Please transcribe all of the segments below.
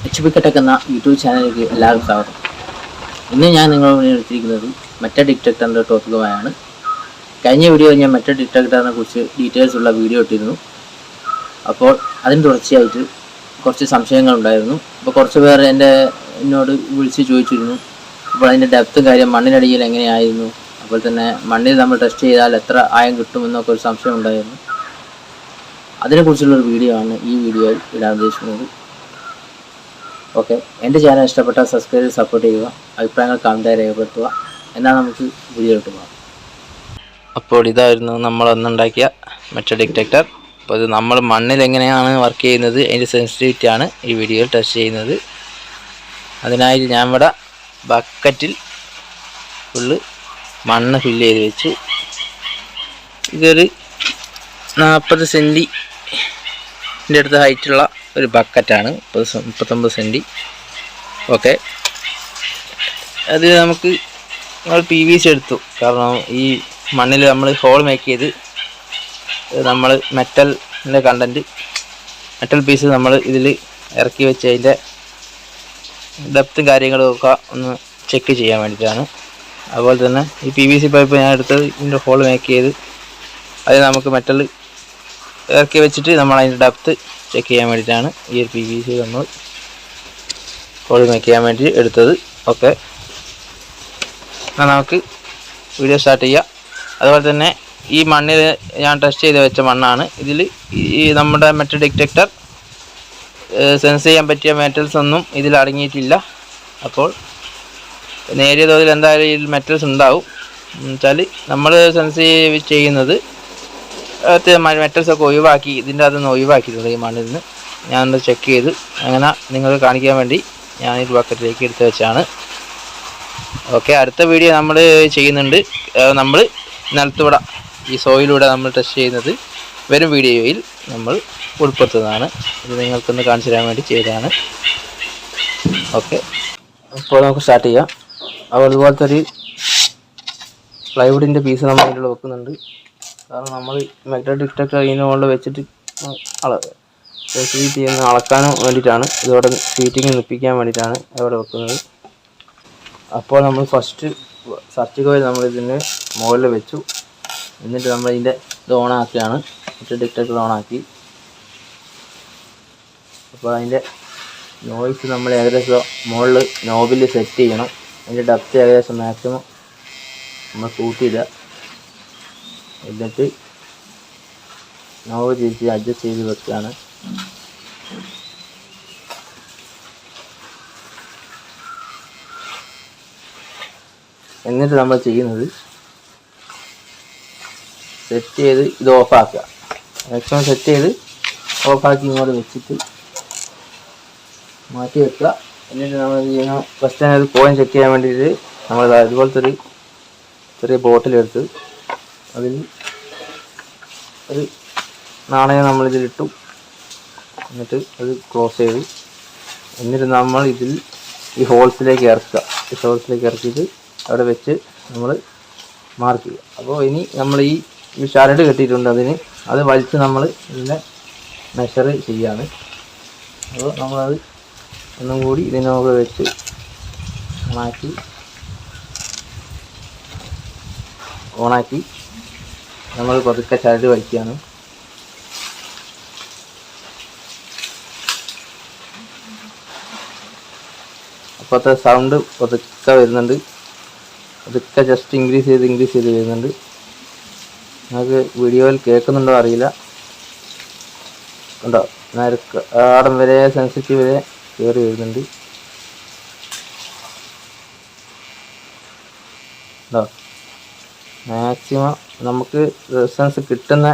H P tech എന്ന YouTube ചാനലിലേക്ക് എല്ലാവർക്കും സ്വാഗതം. ഇന്ന് ഞാൻ നിങ്ങളുടെ മുന്നിൽ എടുത്തിരിക്കുന്നത് മെറ്റൽ ഡിറ്റക്ടറിൻ്റെ ടോപ്പിക്കുമായാണ്. കഴിഞ്ഞ വീഡിയോ ഞാൻ മെറ്റൽ ഡിറ്റക്ടറിനെ കുറിച്ച് ഡീറ്റെയിൽസ് ഉള്ള വീഡിയോ ഇട്ടിരുന്നു. അപ്പോൾ അതിന് തുടർച്ചയായിട്ട് കുറച്ച് സംശയങ്ങളുണ്ടായിരുന്നു. അപ്പോൾ കുറച്ച് പേർ എന്നോട് വിളിച്ച് ചോദിച്ചിരുന്നു, അപ്പോൾ അതിൻ്റെ ഡെപ്തും കാര്യം മണ്ണിനടിയിൽ എങ്ങനെയായിരുന്നു, അപ്പോൾ തന്നെ മണ്ണിൽ നമ്മൾ ടെസ്റ്റ് ചെയ്താൽ എത്ര ആയം കിട്ടുമെന്നൊക്കെ ഒരു സംശയം ഉണ്ടായിരുന്നു. അതിനെക്കുറിച്ചുള്ളൊരു വീഡിയോ ആണ് ഈ വീഡിയോയിൽ ഇടാൻ ഉദ്ദേശിക്കുന്നത്. ഓക്കെ, എൻ്റെ ചാനൽ ഇഷ്ടപ്പെട്ടാൽ സബ്സ്ക്രൈബ് ചെയ്ത് സപ്പോർട്ട് ചെയ്യുക, അഭിപ്രായങ്ങൾ കമൻറ്റായി രേഖപ്പെടുത്തുക. എന്നാൽ നമുക്ക് വീഡിയോയിലോട്ട് പോകാം. അപ്പോൾ ഇതായിരുന്നു നമ്മൾ അന്നുണ്ടാക്കിയ മെറ്റൽ ഡിറ്റക്ടർ. അപ്പോൾ ഇത് നമ്മൾ മണ്ണിൽ എങ്ങനെയാണ് വർക്ക് ചെയ്യുന്നത്, അതിൻ്റെ സെൻസിറ്റിവിറ്റിയാണ് ഈ വീഡിയോയിൽ ടെസ്റ്റ് ചെയ്യുന്നത്. അതിനായി ഞാൻ ഇവിടെ ബക്കറ്റിൽ ഫുള്ള് മണ്ണ് ഫില്ല് ചെയ്ത് വെച്ചു. ഇതൊരു 40 സെൻറ്റിൻ്റെ അടുത്ത് ഹൈറ്റുള്ള ഒരു ബക്കറ്റാണ്, 39 സെൻറ്റി. ഓക്കെ, അത് നമുക്ക് PVC എടുത്തു. കാരണം ഈ മണ്ണിൽ നമ്മൾ ഹോൾ മേക്ക് ചെയ്ത് നമ്മൾ മെറ്റലിൻ്റെ കണ്ടൻറ്റ് മെറ്റൽ പീസ് നമ്മൾ ഇതിൽ ഇറക്കി വെച്ച് അതിൻ്റെ ഡെപ്തും കാര്യങ്ങളുമൊക്കെ ഒന്ന് ചെക്ക് ചെയ്യാൻ വേണ്ടിയിട്ടാണ്. അതുപോലെ തന്നെ ഈ PVC പൈപ്പ് ഞാൻ എടുത്തത് ഇതിൻ്റെ ഹോൾ മേക്ക് ചെയ്ത് അത് നമുക്ക് മെറ്റൽ ഇറക്കി വെച്ചിട്ട് നമ്മൾ അതിൻ്റെ ഡെപ്ത് ചെക്ക് ചെയ്യാൻ വേണ്ടിയിട്ടാണ് ഈ ഒരു PVC നമ്മൾ ഹോൾ മേക്ക് ചെയ്യാൻ വേണ്ടി എടുത്തത്. ഓക്കെ, എന്നാൽ നമുക്ക് വീഡിയോ സ്റ്റാർട്ട് ചെയ്യാം. അതുപോലെ തന്നെ ഈ മണ്ണിൽ ഞാൻ ടെസ്റ്റ് ചെയ്ത് വെച്ച മണ്ണാണ്. ഇതിൽ ഈ നമ്മുടെ മെറ്റൽ ഡിറ്റക്ടർ സെൻസ് ചെയ്യാൻ പറ്റിയ മെറ്റൽസ് ഒന്നും ഇതിൽ അടങ്ങിയിട്ടില്ല. അപ്പോൾ നേരിയ തോതിൽ എന്തായാലും ഈ മെറ്റൽസ് ഉണ്ടാവും. എന്നുവെച്ചാൽ നമ്മൾ സെൻസ് ചെയ്യുന്നത് മെറ്റൽസൊക്കെ ഒഴിവാക്കി ഇതിൻ്റെ അകത്തുനിന്ന് ഒഴിവാക്കിയിട്ടുണ്ട്. ഈ മണ്ണിൽ നിന്ന് ഞാനൊന്ന് ചെക്ക് ചെയ്ത് അങ്ങനെ നിങ്ങൾക്ക് കാണിക്കാൻ വേണ്ടി ഞാൻ ഈ ബക്കറ്റിലേക്ക് എടുത്ത് വെച്ചാണ്. ഓക്കെ, അടുത്ത വീഡിയോ നമ്മൾ ചെയ്യുന്നുണ്ട്. നമ്മൾ നിലത്തൂടെ ഈ സോയിലൂടെ നമ്മൾ ടെസ്റ്റ് ചെയ്യുന്നത് വരും വീഡിയോയിൽ നമ്മൾ ഉൾപ്പെടുത്തുന്നതാണ്. ഇത് നിങ്ങൾക്കൊന്ന് കാണിച്ചു തരാൻ വേണ്ടി ചെയ്തതാണ്. ഓക്കെ, അപ്പോൾ നമുക്ക് സ്റ്റാർട്ട് ചെയ്യാം. അതുപോലത്തെ ഒരു പ്ലൈവുഡിൻ്റെ പീസ് നമ്മൾ ഇതിലൂടെ വെക്കുന്നുണ്ട്. കാരണം നമ്മൾ മെറ്റൽ ഡിറ്റക്ടർ ഇതിന് മുകളിൽ വെച്ചിട്ട് സെൻസിറ്റിവിറ്റി ചെയ്യുന്ന അളക്കാനും വേണ്ടിയിട്ടാണ്, ഇതോടെ ഹീറ്റിങ് നിൽപ്പിക്കാൻ വേണ്ടിയിട്ടാണ് അവിടെ വെക്കുന്നത്. അപ്പോൾ നമ്മൾ ഫസ്റ്റ് സർച്ച് കോയിൽ നമ്മൾ ഇതിന് മുകളിൽ വെച്ചു. എന്നിട്ട് നമ്മൾ ഇതിൻ്റെ ഇത് ഓണാക്കിയാണ്, മെറ്റൽ ഡിറ്റക്ടർ ഓണാക്കി. അപ്പോൾ അതിൻ്റെ നോയ്സ് നമ്മൾ ഏകദേശം മുകളിൽ നോബിൽ സെറ്റ് ചെയ്യണം. അതിൻ്റെ ഡെപ്ത് ഏകദേശം മാക്സിമം നമ്മൾ കൂട്ടിയിടുക. എന്നിട്ട് നോബ് തിരിച്ച് അഡ്ജസ്റ്റ് ചെയ്ത് വെക്കുകയാണ്. എന്നിട്ട് നമ്മൾ ചെയ്യുന്നത് സെറ്റ് ചെയ്ത് ഇത് ഓഫാക്കുക. മാക്സിമം സെറ്റ് ചെയ്ത് ഓഫാക്കി ഇങ്ങോട്ട് വെച്ചിട്ട് മാറ്റി വെക്കുക. എന്നിട്ട് നമ്മൾ ചെയ്യുന്ന ഫസ്റ്റ് തന്നെ ഒരു പോയിന്റ് ചെക്ക് ചെയ്യാൻ വേണ്ടിയിട്ട് നമ്മൾ ഇതുപോലത്തെ ഒരു ചെറിയ ബോട്ടിലെടുത്ത് അതിൽ ഒരു നാണയം നമ്മളിതിലിട്ടു. എന്നിട്ട് അത് ക്ലോസ് ചെയ്ത് എന്നിട്ട് നമ്മൾ ഇതിൽ ഈ ഹോൾസിലേക്ക് ഇറക്കുക. ഈ ഹോൾസിലേക്ക് ഇറക്കിയിട്ട് അവിടെ വെച്ച് നമ്മൾ മാർക്ക് ചെയ്യുക. അപ്പോൾ ഇനി നമ്മൾ ഈ ഷരട് കെട്ടിയിട്ടുണ്ട്, അത് വലിച്ച് നമ്മൾ ഇതിനെ മെഷർ ചെയ്യാണ്. അപ്പോൾ നമ്മളത് ഒന്നും കൂടി ഇതിനോട് വെച്ച് ഓണാക്കി നമ്മൾ പതുക്കെ ചരട് വലിക്കുകയാണ്. അപ്പോഴത്തെ സൗണ്ട് പതുക്കെ വരുന്നുണ്ട്. പതുക്കെ ജസ്റ്റ് ഇൻക്രീസ് ചെയ്ത് വരുന്നുണ്ട്. നിങ്ങൾക്ക് വീഡിയോയിൽ കേൾക്കുന്നുണ്ടോ അറിയില്ല. ഉണ്ടോ, ആടം വരെ സെൻസിറ്റീവ് വരെ കയറി വരുന്നുണ്ട്. ഉണ്ടോ, മാക്സിമം നമുക്ക് റെസിസ്റ്റൻസ് കിട്ടുന്ന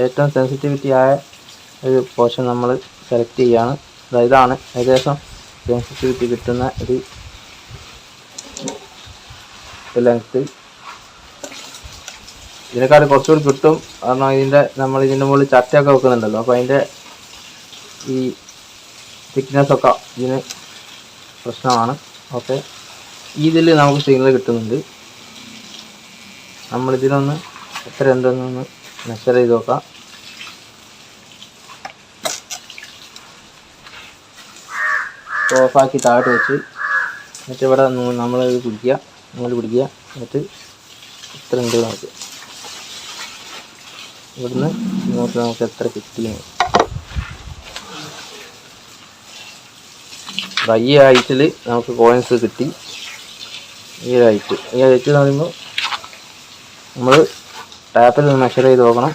ഏറ്റവും സെൻസിറ്റിവിറ്റി ആയ ഒരു പോർഷൻ നമ്മൾ സെലക്ട് ചെയ്യുകയാണ്. ഇതാണ് ഏകദേശം സെൻസിറ്റിവിറ്റി കിട്ടുന്ന ഒരു ലെങ്ത്ത്. ഇതിനേക്കാൾ കുറച്ചുകൂടി കിട്ടും. കാരണം നമ്മൾ ഇതിൻ്റെ മുകളിൽ ചട്ടയൊക്കെ വെക്കുന്നുണ്ടല്ലോ, അപ്പോൾ അതിൻ്റെ ഈ തിക്നെസ്സൊക്കെ ഇതിന് പ്രശ്നമാണ്. ഓക്കെ, ഇതിൽ നമുക്ക് സിഗ്നൽ കിട്ടുന്നുണ്ട്. നമ്മളിതിനൊന്ന് എത്ര എന്തെന്നൊന്ന് മെഷർ ചെയ്ത് നോക്കാം. ഓഫാക്കി താഴോട്ട് വെച്ച് എന്നിട്ട് ഇവിടെ നമ്മളത് പിടിക്കുക, നൂല് പിടിക്കുക. എന്നിട്ട് ഇത്ര ഉണ്ട് നമുക്ക് ഇവിടുന്ന് ഇങ്ങോട്ട് നമുക്ക് എത്ര കിട്ടിയെന്ന്. ഈ ഹൈറ്റിൽ നമുക്ക് കോയിൻസ് കിട്ടി. ഈ ഹൈറ്റ് എന്ന് പറയുമ്പോൾ നമ്മൾ ടാപ്പിൽ നിന്ന് മെഷർ ചെയ്ത് നോക്കണം.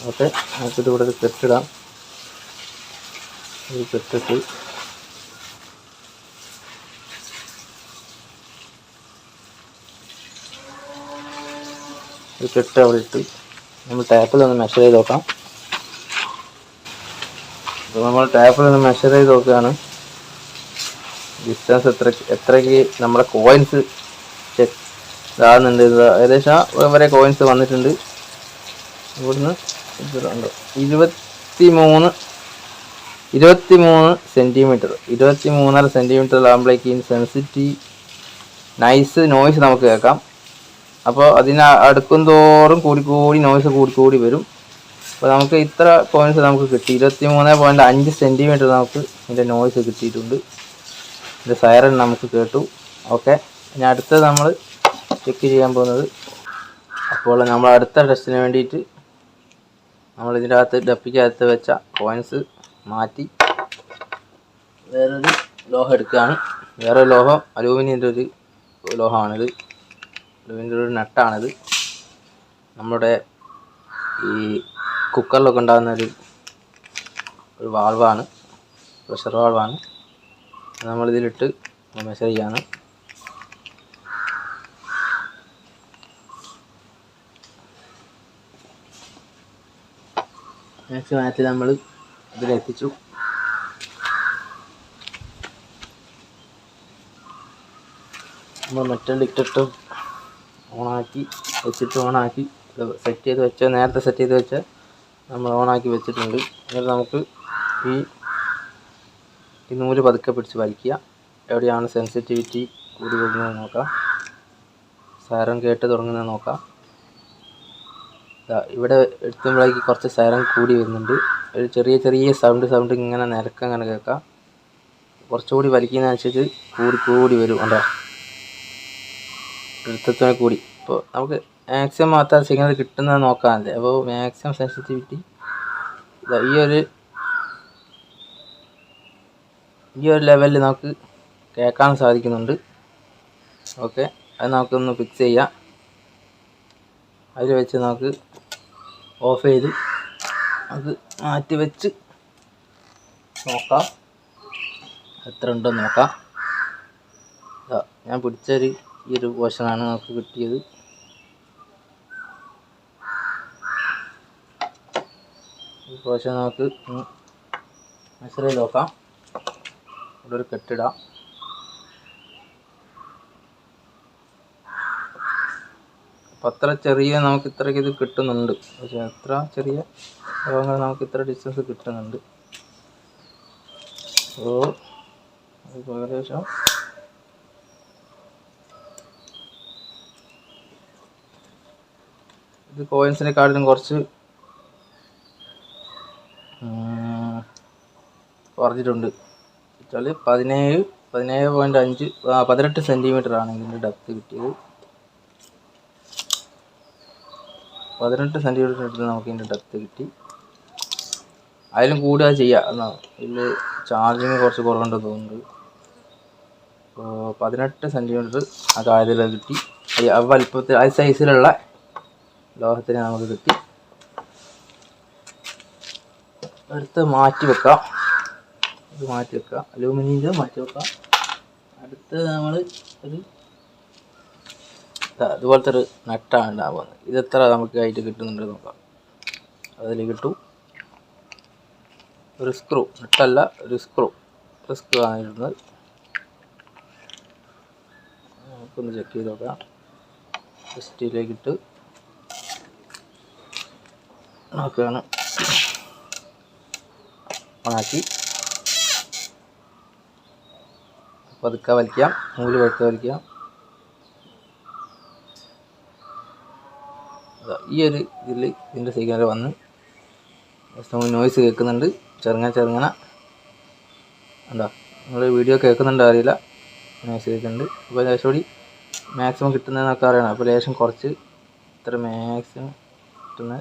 ഓക്കെ, നമുക്കിത് ഇവിടെ ഒരു കെട്ടിടാം. ഇത് കെട്ടിട്ട് ഒരു കെട്ട് അവിടെ ഇട്ട് നമ്മൾ ടാപ്പിൽ നിന്ന് മെഷർ ചെയ്ത് നോക്കാം. അപ്പോൾ നമ്മൾ ടാപ്പിൽ നിന്ന് മെഷർ ചെയ്ത് നോക്കുകയാണ്. ഡിസ്റ്റൻസ് എത്രയ്ക്ക് നമ്മുടെ കോയിൻസ് ഇതാകുന്നുണ്ട്. ഏകദേശം വരെ കോയിൻസ് വന്നിട്ടുണ്ട്. ഇവിടുന്ന് 23 സെൻറ്റിമീറ്റർ, 23.5 സെൻറ്റിമീറ്ററിലാകുമ്പോഴേക്ക് സെൻസിറ്റി നൈസ് നോയ്സ് നമുക്ക് കേൾക്കാം. അപ്പോൾ അതിന് അടുക്കും തോറും കൂടി നോയ്സ് കൂടി വരും. അപ്പോൾ നമുക്ക് ഇത്ര കോയിൻസ് നമുക്ക് കിട്ടി. 23.5 സെൻറ്റിമീറ്റർ നമുക്ക് ഇതിൻ്റെ നോയ്സ് കിട്ടിയിട്ടുണ്ട്. ഇതിൻ്റെ സൈറൻ നമുക്ക് കേട്ടു. ഓക്കെ, ഇനി അടുത്തത് നമ്മൾ ചെക്ക് ചെയ്യാൻ പോകുന്നത്, അപ്പോൾ നമ്മൾ അടുത്ത ടെസ്റ്റിന് വേണ്ടിയിട്ട് നമ്മൾ ഇതിൻ്റെ അകത്ത് ഡപ്പിക്കകത്ത് വെച്ച കോയിൻസ് മാറ്റി വേറൊരു ലോഹം എടുക്കുകയാണ്. വേറെ ലോഹം അലൂമിനിയൻ്റെ ഒരു ലോഹമാണിത്. അലൂമിനിയൻ്റെ ഒരു നട്ടാണിത്. നമ്മുടെ ഈ കുക്കറിലൊക്കെ ഉണ്ടാകുന്ന ഒരു വാൾവാണ്, പ്രഷർ വാൾവാണ്. നമ്മളിതിലിട്ട് മെഷർ ചെയ്യാണ്. മാക്സിമം നമ്മൾ ഇതിലെത്തിച്ചു. നമ്മൾ മെറ്റൽ ഡിറ്റക്ടർ ഓണാക്കി സെറ്റ് ചെയ്ത് വെച്ച നേരത്തെ സെറ്റ് ചെയ്ത് വെച്ച നമ്മൾ ഓണാക്കി വെച്ചിട്ടുണ്ട്. എന്നിട്ട് നമുക്ക് ഈ നൂല് പതുക്കെ പിടിച്ച് വലിക്കുക. എവിടെയാണ് സെൻസിറ്റിവിറ്റി കൂടി വരുന്നത് നോക്കാം. സൈറൻ കേട്ട് തുടങ്ങുന്നത് നോക്കാം. ഇവിടെ എത്തുമ്പോഴേക്ക് കുറച്ച് സൈറൻ കൂടി വരുന്നുണ്ട്. ഒരു ചെറിയ സൗണ്ട് ഇങ്ങനെ നിരക്കങ്ങനെ കേൾക്കാം. കുറച്ചുകൂടി വലിക്കുന്നതനുസരിച്ച് കൂടി വരും. ഉണ്ടോ, എടുത്തത്തിനെ കൂടി. ഇപ്പോൾ നമുക്ക് മാക്സിമം മാത്രം സിഗ്നൽ കിട്ടുന്നത് നോക്കാമല്ലേ. അപ്പോൾ മാക്സിമം സെൻസിറ്റിവിറ്റി ഈ ഒരു ലെവലിൽ നമുക്ക് കേൾക്കാൻ സാധിക്കുന്നുണ്ട്. ഓക്കെ, അത് നമുക്കൊന്ന് ഫിക്സ് ചെയ്യാം. അതിൽ വെച്ച് നമുക്ക് ഓഫ് ചെയ്ത് അത് മാറ്റി വെച്ച് നോക്കാം എത്ര ഉണ്ടെന്ന് നോക്കാം. ഞാൻ പിടിച്ചൊരു ഈ ഒരു പോർഷനാണ് നമുക്ക് കിട്ടിയത്. ഈ പോർഷൻ നമുക്ക് മെഷർ ചെയ്ത് നോക്കാം. ഇവിടെ ഒരു കെട്ടിടാം. അപ്പം അത്ര ചെറിയ നമുക്ക് ഇത്രയ്ക്ക് ഇത് കിട്ടുന്നുണ്ട്. പക്ഷേ അത്ര ചെറിയ രോഗങ്ങൾ നമുക്ക് ഇത്ര ഡിസ്റ്റൻസ് കിട്ടുന്നുണ്ട്. അപ്പോൾ ഏകദേശം ഇത് കോയിൻസിനെക്കാട്ടിലും കുറച്ച് കുറഞ്ഞിട്ടുണ്ട്. വെച്ചാൽ 18 സെൻറ്റിമീറ്ററാണ് ഇതിൻ്റെ ഡെപ്ത് കിട്ടിയത്. 18 സെൻറ്റിമീറ്റർ എടുത്ത് നമുക്ക് ഇതിൻ്റെ ഡെപ്ത് കിട്ടി. അതിലും കൂടുതൽ ചെയ്യാം എന്നാ. ഇതിൽ ചാർജിങ് കുറച്ച് കുറവുണ്ടെന്ന് തോന്നുന്നുണ്ട്. അപ്പോൾ 18 സെൻറ്റിമീറ്റർ ആ കായതിൽ കിട്ടി. വലിപ്പത്തിൽ ആ സൈസിലുള്ള ലോഹത്തിന് നമുക്ക് കിട്ടി. അടുത്ത് മാറ്റി വെക്കാം. ഇത് മാറ്റി വെക്കാം. അലൂമിനിയം മാറ്റി വെക്കാം. അടുത്ത് നമ്മൾ അതുപോലത്തെ ഒരു നട്ടാണ് ഉണ്ടാവുന്നത്. ഇതെത്ര നമുക്ക് ആയിട്ട് കിട്ടുന്നുണ്ട് നോക്കാം. അതിൽ കിട്ടും ഒരു സ്ക്രൂ, നട്ടല്ല ഒരു സ്ക്രൂ ആണ് ഇടുന്നത്. നമുക്കൊന്ന് ചെക്ക് ചെയ്ത് നോക്കാം. ടെസ്റ്റിലേക്കിട്ട് നോക്കുകയാണ്. ഓണാക്കി പതുക്കെ വലിക്കാം. നൂല് പതുക്കെ വലിക്കാം. ഈ ഒരു ഇതിൻ്റെ സിഗ്നൽ വന്ന് നോയ്സ് കേൾക്കുന്നുണ്ട്. ചെറുങ്ങനെ എന്താ നിങ്ങൾ വീഡിയോ കേൾക്കുന്നുണ്ടോ അറിയില്ല, നോയ്സ് കേൾക്കുന്നുണ്ട്. അപ്പോൾ ലേശം മാക്സിമം കിട്ടുന്നതെന്നൊക്കെ അറിയണം. അപ്പോൾ ലേശം കുറച്ച് ഇത്ര മാക്സിമം കിട്ടുന്ന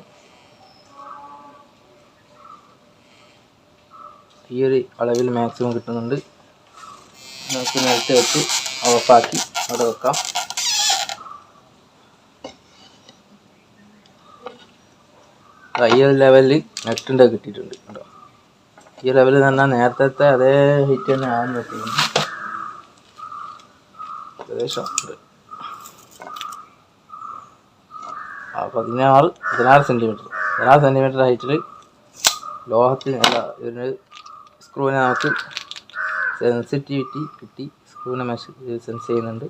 ഈ ഒരു അളവിൽ മാക്സിമം കിട്ടുന്നുണ്ട്. നമുക്ക് നിലത്ത് വെച്ച് ഓഫാക്കി അവിടെ വെക്കാം. ഈ ഒരു ലെവലിൽ നെറ്റിൻ്റെ കിട്ടിയിട്ടുണ്ട് കേട്ടോ. ഈ ലെവലിൽ പറഞ്ഞാൽ നേരത്തെ അതേ ഹീറ്റ് തന്നെ ആണ് വെക്കുന്നത്. ഏകദേശം 16 സെൻറ്റിമീറ്റർ ഹൈറ്റിൽ ലോഹത്തിൽ അല്ല ഒരു സ്ക്രൂവിനെ നമുക്ക് സെൻസിറ്റിവിറ്റി കിട്ടി. സ്ക്രൂവിനെ സെൻസ് ചെയ്യുന്നുണ്ട്.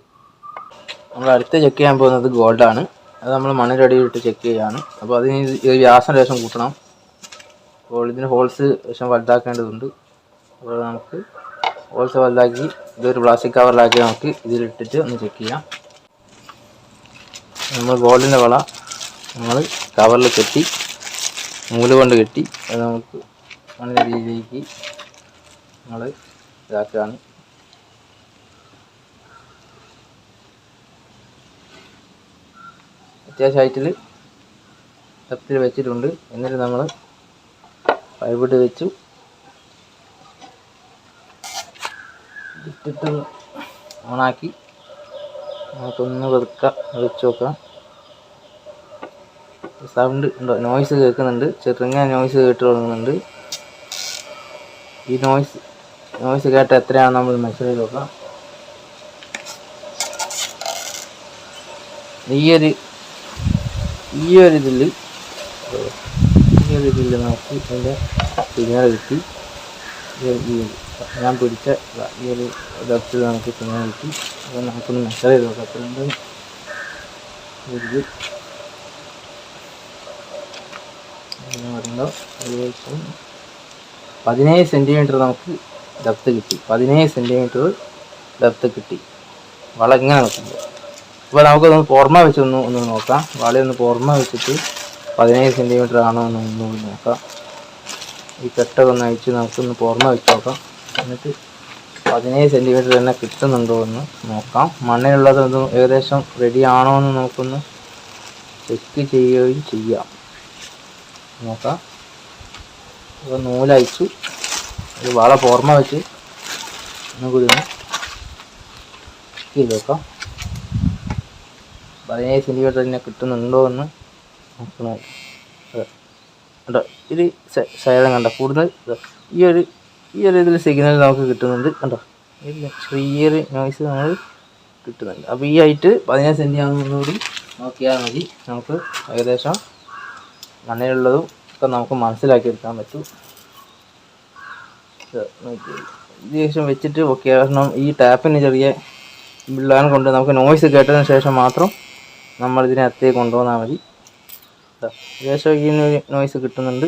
നമ്മൾ അടുത്ത് ചെക്ക് ചെയ്യാൻ പോകുന്നത് ഗോൾഡാണ്. അത് നമ്മൾ മണ്ണിലടിയിലിട്ട് ചെക്ക് ചെയ്യുകയാണ്. അപ്പോൾ അതിന് ഈ വ്യാസം ലേശം കൂട്ടണം. അപ്പോൾ ഇതിന് ഹോൾസ് ലേശം വലുതാക്കേണ്ടതുണ്ട്. അപ്പോൾ നമുക്ക് ഹോൾസ് വലുതാക്കി ഇതൊരു പ്ലാസ്റ്റിക് കവറിലാക്കി നമുക്ക് ഇതിലിട്ടിട്ട് ഒന്ന് ചെക്ക് ചെയ്യാം. നമ്മൾ ഗോൾഡിൻ്റെ വള നമ്മൾ കവറിൽ കെട്ടി നൂല് കൊണ്ട് കെട്ടി അത് നമുക്ക് മണ്ണിനടിയിലേക്ക് നമ്മൾ ഇതാക്കുകയാണ്. അത്യാവശ്യം ഹൈറ്റിൽ ഡെപ്തിൽ വെച്ചിട്ടുണ്ട്. എന്നിട്ട് നമ്മൾ പൈപ്പിട്ട് വെച്ചു ഇട്ടിട്ട് ഓണാക്കി നമുക്കൊന്ന് വെച്ച് നോക്കാം. സൗണ്ട് ഉണ്ടോ? നോയ്സ് കേൾക്കുന്നുണ്ട്. ചെറുങ്ങനെ നോയ്സ് കേട്ട് തുടങ്ങുന്നുണ്ട്. ഈ നോയ്സ് കേട്ട എത്രയാണ് നമ്മൾ മെഷർ ചെയ്ത് നോക്കാം. ഈ ഒരു ഇതിൽ നമുക്ക് അതിൻ്റെ സിഗ്നൽ കിട്ടി. ഞാൻ പിടിച്ച ഈ ഒരു ഡെപ്തിൽ നമുക്ക് സിഗ്നൽ കിട്ടി. അപ്പോൾ നമുക്കൊന്ന് മെഷർ ചെയ്ത് നോക്കാം. അത്രയുണ്ട് പറയുമ്പോൾ ഏകദേശം 17 സെൻറ്റിമീറ്റർ നമുക്ക് ഡെപ്ത് കിട്ടി. 17 സെൻറ്റിമീറ്റർ ഡെപ്ത് കിട്ടി വള ഇങ്ങനെ നോക്കുമ്പോൾ. അപ്പോൾ നമുക്കൊന്ന് പുറമെ വെച്ച് ഒന്ന് നോക്കാം. വളയൊന്ന് പുറമെ വെച്ചിട്ട് 17 സെൻറ്റിമീറ്റർ ആണോ എന്ന് നോക്കാം. ഈ കെട്ടൊക്കെ ഒന്ന് അയച്ച് നമുക്കൊന്ന് പുറമെ വെച്ച് നോക്കാം. എന്നിട്ട് 17 സെൻറ്റിമീറ്റർ തന്നെ കിട്ടുന്നുണ്ടോ എന്ന് നോക്കാം. മണ്ണിലുള്ളതൊന്നും ഏകദേശം റെഡി ആണോ എന്ന് നമുക്കൊന്ന് ചെക്ക് ചെയ്യുകയും ചെയ്യാം. നോക്കാം. അപ്പോൾ നൂലയച്ചു ഒരു വള പുറമെ വെച്ച് ഒന്നുകൂടി ഒന്ന് ചെക്ക് ചെയ്ത് നോക്കാം. 17 സെൻറ്റിമീറ്റർ തന്നെ കിട്ടുന്നുണ്ടോ എന്ന് നോക്കണം. കണ്ടോ ഇത് ശകലം കണ്ടോ കൂടുതൽ ഈ ഒരു ഇതിൽ സിഗ്നൽ നമുക്ക് കിട്ടുന്നുണ്ട്. കണ്ടോ ചെറിയൊരു നോയ്സ് നമ്മൾ കിട്ടുന്നുണ്ട്. അപ്പോൾ ഈ ഹൈറ്റ് 17 സെൻറ്റി ആകുന്നതോടുകൂടി നോക്കിയാൽ മതി. നമുക്ക് ഏകദേശം മണ്ണിലുള്ളതും ഒക്കെ നമുക്ക് മനസ്സിലാക്കിയെടുക്കാൻ പറ്റും. ഏകദേശം വെച്ചിട്ട് ഓക്കെ. കാരണം ഈ ടാപ്പിന് ചെറിയ ബിള്ളാൻ കൊണ്ട് നമുക്ക് നോയ്സ് കേട്ടതിന് ശേഷം മാത്രം നമ്മളിതിനെ അകത്തേക്ക് കൊണ്ടുപോന്നാൽ മതി. ഏകദേശം ഈ നോയ്സ് കിട്ടുന്നുണ്ട്.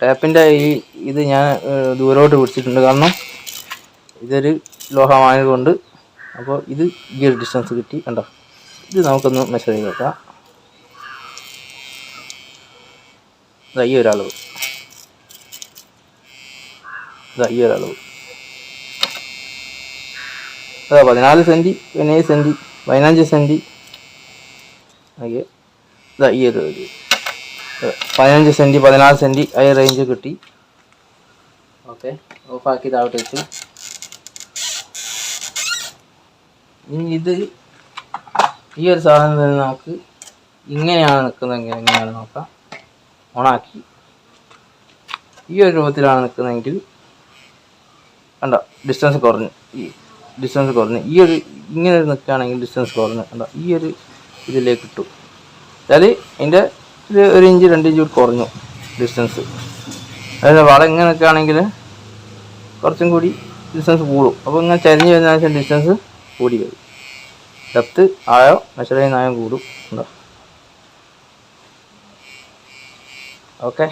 ടാപ്പിൻ്റെ ഇത് ഞാൻ ദൂരോട്ട് പിടിച്ചിട്ടുണ്ട്. കാരണം ഇതൊരു ലോഹമായതുകൊണ്ട്. അപ്പോൾ ഇത് ഈ ഒരു ഡിസ്റ്റൻസ് കിട്ടി. കണ്ടോ ഇത് നമുക്കൊന്ന് മെഷർ ചെയ്ത് വെക്കാം. ഈ ഒരളവ് ഈ ഒരളവ് 14 സെൻറ്റി 17 സെൻറ്റി 15 സെൻറ്റി ഓക്കെ. ഈ ഒരു 15 സെൻറ്റി 14 സെൻറ്റി ആ റേഞ്ച് കിട്ടി. ഓക്കെ ഓഫാക്കി താഴോട്ട് വെച്ചു. ഇനി ഇത് ഈ ഒരു സാധനം തന്നെ നമുക്ക് ഇങ്ങനെയാണ് നിൽക്കുന്നതെങ്കിൽ എങ്ങനെയാണ് നോക്കാം. ഓണാക്കി ഈ ഒരു രൂപത്തിലാണ് നിൽക്കുന്നതെങ്കിൽ കണ്ടോ ഡിസ്റ്റൻസ് കുറഞ്ഞു. ഈ ഒരു ഇങ്ങനെ നിൽക്കുകയാണെങ്കിൽ ഡിസ്റ്റൻസ് കുറഞ്ഞു. കണ്ടോ ഈ ഒരു ഇതിലേക്ക് ഇട്ടു. അതായത് അതിൻ്റെ ഒരു ഇഞ്ച് 2 ഇഞ്ച് കുറഞ്ഞു ഡിസ്റ്റൻസ്. അതായത് വള ഇങ്ങനെ നിൽക്കുകയാണെങ്കിൽ കുറച്ചും കൂടി ഡിസ്റ്റൻസ് കൂടും. അപ്പോൾ ഇങ്ങനെ ചരിഞ്ഞ് വരുന്ന ശേഷം ഡിസ്റ്റൻസ് കൂടി വരും. ഡെപ്ത് ആയോ മെഷർ ചെയ്യുന്ന ആയോ കൂടും. ഉണ്ടോ ഓക്കെ.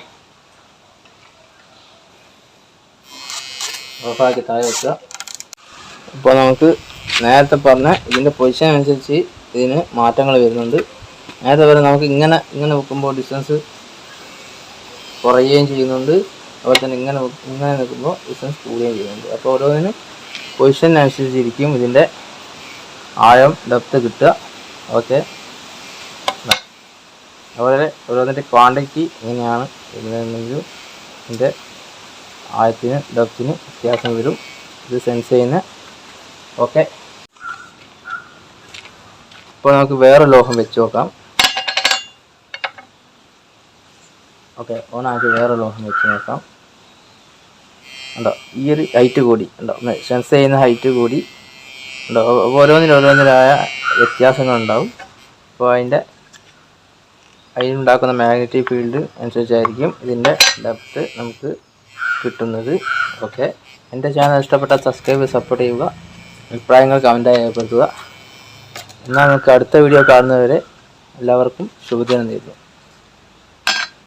ഓഫാക്കി താഴെ വെക്കുക. ഇപ്പോൾ നമുക്ക് നേരത്തെ പറഞ്ഞ ഇതിൻ്റെ പൊസിഷൻ അനുസരിച്ച് ഇതിന് മാറ്റങ്ങൾ വരുന്നുണ്ട്. നേരത്തെ വരെ നമുക്ക് ഇങ്ങനെ വെക്കുമ്പോൾ ഡിസ്റ്റൻസ് കുറയുകയും ചെയ്യുന്നുണ്ട്. അതുപോലെ തന്നെ ഇങ്ങനെ നിൽക്കുമ്പോൾ ഡിസ്റ്റൻസ് കൂടുകയും ചെയ്യുന്നുണ്ട്. അപ്പോൾ ഓരോന്നിനും പൊസിഷനനുസരിച്ചിരിക്കും ഇതിൻ്റെ ആഴം ഡെപ്ത് കിട്ടുക. ഓക്കെ, അതുപോലെ ഓരോന്നിൻ്റെ ക്വാണ്ടിറ്റി എങ്ങനെയാണ് ഇതിനെങ്കിൽ ഇതിൻ്റെ ആഴത്തിന് ഡെപ്തിന് വ്യത്യാസം വരും. ഇത് സെൻസ് ചെയ്യുന്ന. ഓക്കെ, ഇപ്പോൾ നമുക്ക് വേറെ ലോഹം വെച്ച് നോക്കാം. ഓക്കെ, ഓണാക്കി വേറെ ലോഹം വെച്ച് നോക്കാം. ഉണ്ടോ, ഈ ഒരു ഹൈറ്റ് കൂടി ഉണ്ടോ, സെൻസ് ചെയ്യുന്ന ഹൈറ്റ് കൂടി ഉണ്ടോ. ഓരോന്നിനായ വ്യത്യാസങ്ങളുണ്ടാവും. അപ്പോൾ അതിനുണ്ടാക്കുന്ന മാഗ്നറ്റിക് ഫീൽഡ് അനുസരിച്ചായിരിക്കും ഇതിൻ്റെ ഡെപ്ത് നമുക്ക് കിട്ടുന്നത്. ഓക്കെ, എൻ്റെ ചാനൽ ഇഷ്ടപ്പെട്ടാൽ സബ്സ്ക്രൈബ് സപ്പോർട്ട് ചെയ്യുക, അഭിപ്രായങ്ങൾ കമൻറ്റായി രേഖപ്പെടുത്തുക. എന്നാൽ നമുക്ക് അടുത്ത വീഡിയോ കാണുന്നവരെ എല്ലാവർക്കും ശുഭദിനം നേരുന്നു.